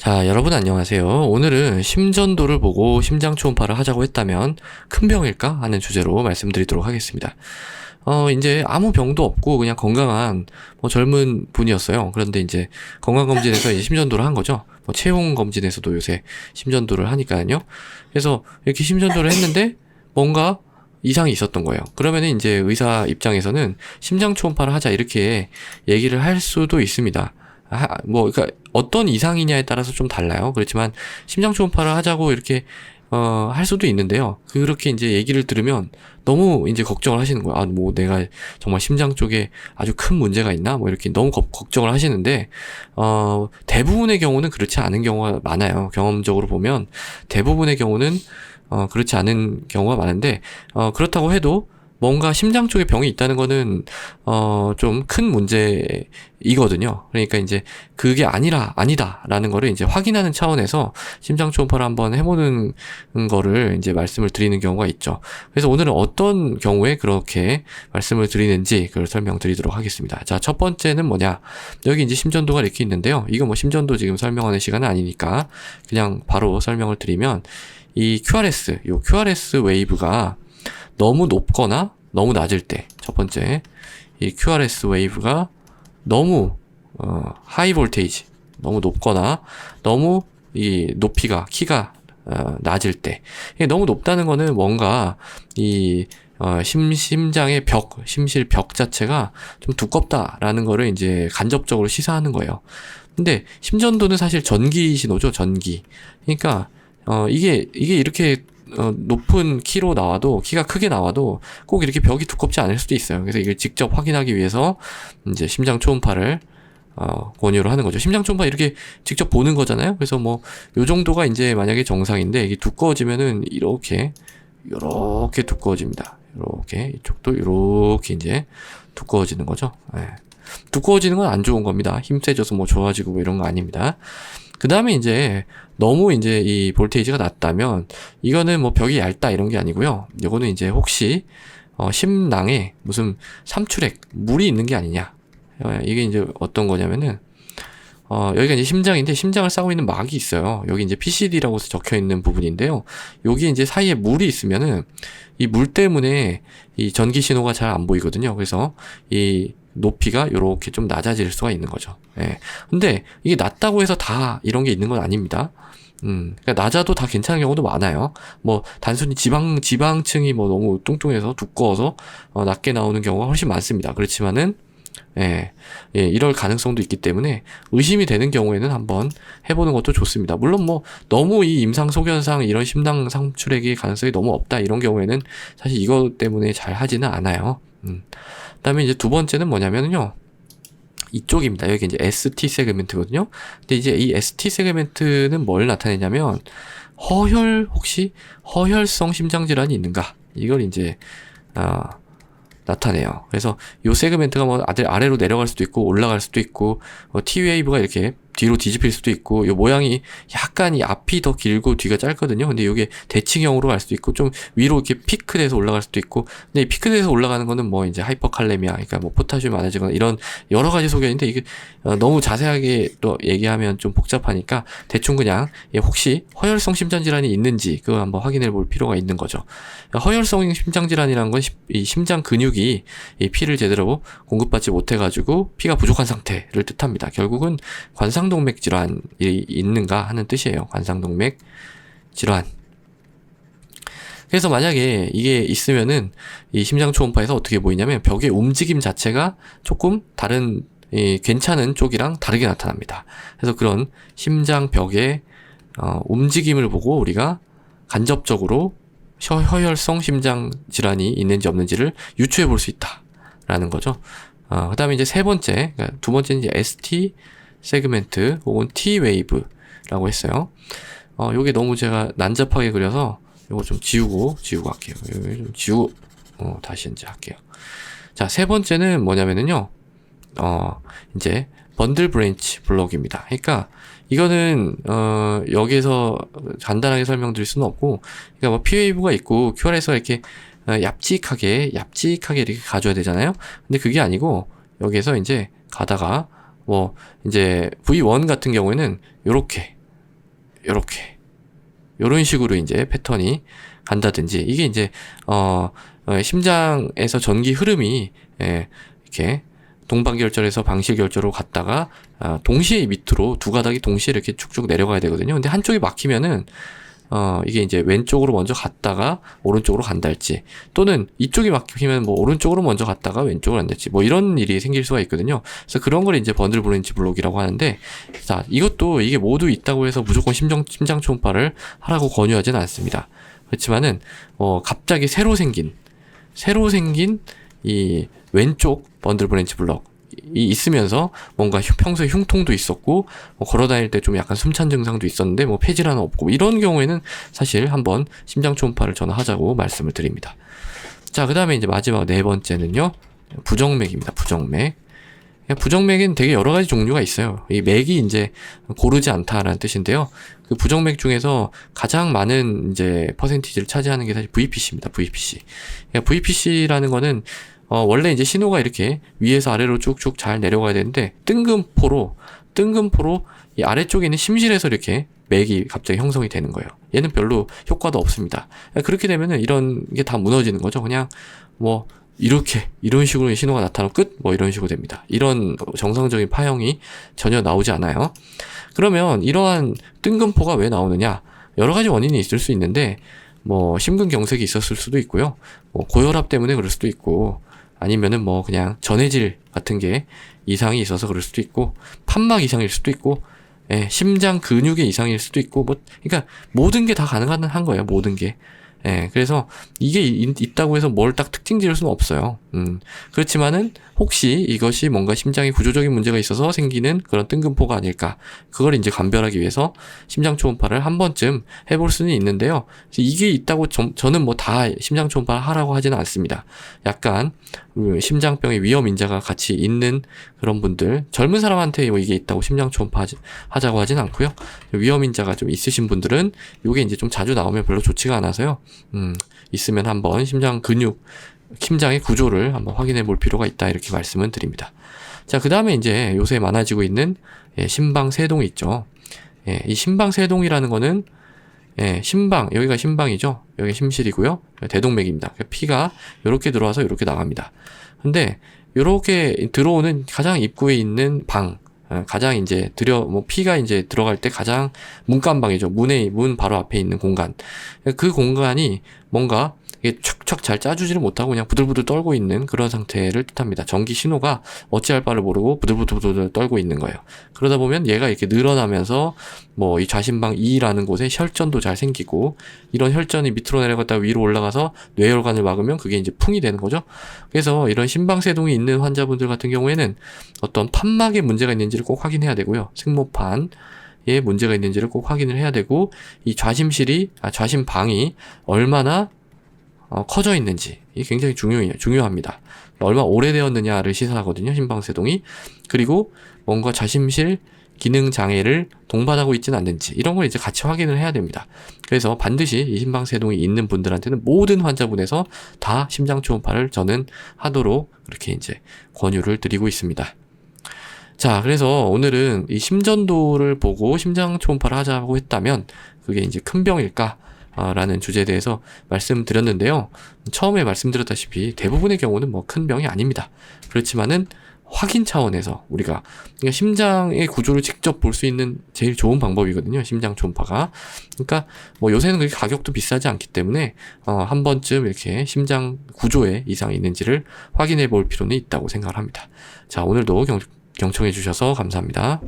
자, 여러분 안녕하세요. 오늘은 심전도를 보고 심장 초음파를 하자고 했다면 큰 병일까 하는 주제로 말씀드리도록 하겠습니다. 이제 아무 병도 없고 그냥 건강한 젊은 분이었어요. 그런데 이제 건강검진에서 이제 심전도를 한 거죠. 체온검진에서도 요새 심전도를 하니까요. 그래서 이렇게 심전도를 했는데 뭔가 이상이 있었던 거예요. 그러면은 이제 의사 입장에서는 심장 초음파를 하자 이렇게 얘기를 할 수도 있습니다. 그러니까 어떤 이상이냐에 따라서 좀 달라요. 그렇지만 심장 초음파를 하자고 이렇게 할 수도 있는데요. 그렇게 이제 얘기를 들으면 너무 이제 걱정을 하시는 거예요. 내가 정말 심장 쪽에 아주 큰 문제가 있나? 이렇게 너무 걱정을 하시는데, 대부분의 경우는 그렇지 않은 경우가 많아요. 경험적으로 보면 대부분의 경우는 그렇지 않은 경우가 많은데, 그렇다고 해도 뭔가 심장 쪽에 병이 있다는 거는 좀 큰 문제이거든요. 그러니까 이제 그게 아니다라는 거를 이제 확인하는 차원에서 심장 초음파를 한번 해보는 거를 이제 말씀을 드리는 경우가 있죠. 그래서 오늘은 어떤 경우에 그렇게 말씀을 드리는지 그걸 설명드리도록 하겠습니다. 자, 첫 번째는 뭐냐? 여기 이제 심전도가 이렇게 있는데요. 이거 심전도 지금 설명하는 시간은 아니니까 그냥 바로 설명을 드리면 이 QRS 웨이브가 너무 높거나 너무 낮을 때, 첫 번째 이 QRS 웨이브가 너무 하이 볼테이지, 너무 높거나 너무 이 키가 낮을 때, 이게 너무 높다는 거는 뭔가 이 심장의 심실 벽 자체가 좀 두껍다라는 거를 이제 간접적으로 시사하는 거예요. 근데 심전도는 사실 전기 신호죠, 전기. 그러니까 이게 이렇게 높은 키가 크게 나와도 꼭 이렇게 벽이 두껍지 않을 수도 있어요. 그래서 이걸 직접 확인하기 위해서 이제 심장 초음파를 권유를 하는 거죠. 심장 초음파 이렇게 직접 보는 거잖아요. 그래서 요 정도가 이제 만약에 정상인데 이게 두꺼워지면은 이렇게 두꺼워집니다. 이렇게 이쪽도 이렇게 이제 두꺼워지는 거죠. 네. 두꺼워지는 건 안 좋은 겁니다. 힘 세져서 좋아지고 이런 거 아닙니다. 그 다음에 이제 너무 이제 이 볼테이지가 낮다면 이거는 벽이 얇다 이런 게 아니고요. 이거는 이제 혹시 심낭에 무슨 삼출액 물이 있는 게 아니냐. 이게 이제 어떤 거냐면은 여기가 이제 심장인데 심장을 싸고 있는 막이 있어요. 여기 이제 PCD라고 적혀 있는 부분인데요. 여기 이제 사이에 물이 있으면은 이 물 때문에 이 전기 신호가 잘 안 보이거든요. 그래서 이 높이가 이렇게 좀 낮아질 수가 있는 거죠. 예. 근데 이게 낮다고 해서 다 이런 게 있는 건 아닙니다. 그러니까 낮아도 다 괜찮은 경우도 많아요. 단순히 지방층이 너무 뚱뚱해서 두꺼워서 낮게 나오는 경우가 훨씬 많습니다. 그렇지만은 이럴 가능성도 있기 때문에 의심이 되는 경우에는 한번 해보는 것도 좋습니다. 물론 너무 이 임상소견상 이런 심낭 상출액의 가능성이 너무 없다 이런 경우에는 사실 이것 때문에 잘 하지는 않아요. 그다음에 이제 두 번째는 뭐냐면요. 이쪽입니다. 여기 이제 ST 세그멘트거든요. 근데 이제 이 ST 세그멘트는 뭘 나타내냐면 혹시 허혈성 심장 질환이 있는가? 이걸 이제 나타내요. 그래서 요 세그멘트가 아래로 내려갈 수도 있고 올라갈 수도 있고 T웨이브가 이렇게 뒤로 뒤집힐 수도 있고 요 모양이 약간 이 앞이 더 길고 뒤가 짧거든요. 근데 요게 대칭형으로 갈 수도 있고 좀 위로 이렇게 피크돼서 올라갈 수도 있고 근데 이 피크돼서 올라가는 거는 이제 하이퍼칼레미아 그러니까 포타슘이 많아지거나 이런 여러 가지 소견인데 이게 너무 자세하게 또 얘기하면 좀 복잡하니까 대충 그냥 혹시 허혈성 심장 질환이 있는지 그거 한번 확인해 볼 필요가 있는 거죠. 허혈성 심장 질환이라는 건 이 심장 근육이 이 피를 제대로 공급받지 못해 가지고 피가 부족한 상태를 뜻합니다. 결국은 관상동맥 질환이 있는가 하는 뜻이에요. 관상동맥 질환. 그래서 만약에 이게 있으면은 이 심장 초음파에서 어떻게 보이냐면 벽의 움직임 자체가 조금 다른 괜찮은 쪽이랑 다르게 나타납니다. 그래서 그런 심장 벽의 움직임을 보고 우리가 간접적으로 허혈성 심장 질환이 있는지 없는지를 유추해 볼 수 있다라는 거죠. 그 다음에 이제 세 번째, 그러니까 두 번째는 이제 ST 세그멘트 혹은 T 웨이브라고 했어요. 요게 너무 제가 난잡하게 그려서 요거 좀 지우고 할게요. 요거 좀 지우고 다시 이제 할게요. 자, 세 번째는 뭐냐면은요. 이제 번들 브랜치 블록입니다. 그러니까 이거는 여기에서 간단하게 설명드릴 수는 없고, 그러니까 P웨이브가 있고 QRS가 이렇게 얍직하게 이렇게 가줘야 되잖아요. 근데 그게 아니고 여기에서 이제 가다가 이제 V1 같은 경우에는 요렇게 요렇게 요런 식으로 이제 패턴이 간다든지, 이게 이제 심장에서 전기 흐름이 이렇게 동반결절에서 방실결절로 갔다가 동시에 밑으로 두 가닥이 동시에 이렇게 쭉쭉 내려가야 되거든요. 근데 한쪽이 막히면은 이게 이제 왼쪽으로 먼저 갔다가 오른쪽으로 간달지, 또는 이쪽이 막히면 뭐 오른쪽으로 먼저 갔다가 왼쪽으로 간달지, 뭐 이런 일이 생길 수가 있거든요. 그래서 그런 걸 이제 번들 브랜치 블록이라고 하는데, 자, 이것도 이게 모두 있다고 해서 무조건 심장 초음파를 하라고 권유하지는 않습니다. 그렇지만은 갑자기 새로 생긴 이 왼쪽 번들 브랜치 블록이 있으면서 뭔가 평소에 흉통도 있었고 걸어 다닐 때 좀 약간 숨찬 증상도 있었는데 뭐 폐질환은 없고, 뭐 이런 경우에는 사실 한번 심장 초음파를 저는 하자고 말씀을 드립니다. 자, 그 다음에 이제 마지막 네 번째는요, 부정맥입니다. 부정맥은 되게 여러 가지 종류가 있어요. 이 맥이 이제 고르지 않다라는 뜻인데요. 그 부정맥 중에서 가장 많은 이제 퍼센티지를 차지하는 게 사실 VPC입니다. VPC. 그러니까 VPC라는 거는 원래 이제 신호가 이렇게 위에서 아래로 쭉쭉 잘 내려가야 되는데, 뜬금포로 이 아래쪽에 있는 심실에서 이렇게 맥이 갑자기 형성이 되는 거예요. 얘는 별로 효과도 없습니다. 그렇게 되면은 이런 게 다 무너지는 거죠. 그냥 뭐 이런 식으로 신호가 나타나면 끝, 뭐 이런 식으로 됩니다. 이런 정상적인 파형이 전혀 나오지 않아요. 그러면 이러한 뜬금포가 왜 나오느냐? 여러 가지 원인이 있을 수 있는데, 뭐 심근경색이 있었을 수도 있고요, 뭐 고혈압 때문에 그럴 수도 있고, 아니면은 뭐 그냥 전해질 같은 게 이상이 있어서 그럴 수도 있고, 판막 이상일 수도 있고, 심장 근육의 이상일 수도 있고, 뭐 그러니까 모든 게 다 가능한 거예요. 모든 게. 그래서 이게 있다고 해서 뭘 딱 특징 지을 수는 없어요. 그렇지만은 혹시 이것이 뭔가 심장에 구조적인 문제가 있어서 생기는 그런 뜬금포가 아닐까, 그걸 이제 감별하기 위해서 심장 초음파를 한 번쯤 해볼 수는 있는데요. 이게 있다고 저는 뭐 다 심장 초음파를 하라고 하지는 않습니다. 약간 심장병의 위험 인자가 같이 있는 그런 분들, 젊은 사람한테 뭐 이게 있다고 심장 초음파 하자고 하진 않고요. 위험 인자가 좀 있으신 분들은 이게 이제 좀 자주 나오면 별로 좋지가 않아서요. 있으면 한번 심장의 구조를 한번 확인해 볼 필요가 있다, 이렇게 말씀을 드립니다. 자, 그 다음에 이제 요새 많아지고 있는 심방세동이 있죠. 이 심방세동이라는 거는 여기가 심방이죠. 여기가 심실이고요. 대동맥입니다. 피가 이렇게 들어와서 이렇게 나갑니다. 근데 이렇게 들어오는 가장 입구에 있는 가장 이제 피가 이제 들어갈 때 가장 문간방이죠. 문 바로 앞에 있는 공간. 그 공간이 뭔가 이게 촥촥 잘 짜주지를 못하고 그냥 부들부들 떨고 있는 그런 상태를 뜻합니다. 전기 신호가 어찌할 바를 모르고 부들부들 떨고 있는 거예요. 그러다 보면 얘가 이렇게 늘어나면서 뭐 이 좌심방 2라는 곳에 혈전도 잘 생기고, 이런 혈전이 밑으로 내려갔다가 위로 올라가서 뇌혈관을 막으면 그게 이제 풍이 되는 거죠. 그래서 이런 심방세동이 있는 환자분들 같은 경우에는 어떤 판막에 문제가 있는지를 꼭 확인해야 되고요. 승모판에 문제가 있는지를 꼭 확인을 해야 되고, 이 좌심방이 얼마나 커져 있는지, 이게 굉장히 중요합니다. 얼마나 오래되었느냐를 시사하거든요, 심방세동이. 그리고 뭔가 좌심실 기능 장애를 동반하고 있지는 않는지, 이런 걸 이제 같이 확인을 해야 됩니다. 그래서 반드시 이 심방세동이 있는 분들한테는 모든 환자분에서 다 심장 초음파를 저는 하도록 그렇게 이제 권유를 드리고 있습니다. 자, 그래서 오늘은 이 심전도를 보고 심장 초음파를 하자고 했다면 그게 이제 큰 병일까? 라는 주제에 대해서 말씀드렸는데요. 처음에 말씀드렸다시피 대부분의 경우는 뭐 큰 병이 아닙니다. 그렇지만은 확인 차원에서 우리가 그러니까 심장의 구조를 직접 볼 수 있는 제일 좋은 방법이거든요, 심장 초음파가. 그러니까 뭐 요새는 그렇게 가격도 비싸지 않기 때문에 한 번쯤 이렇게 심장 구조에 이상이 있는지를 확인해 볼 필요는 있다고 생각을 합니다. 자, 오늘도 경청해 주셔서 감사합니다.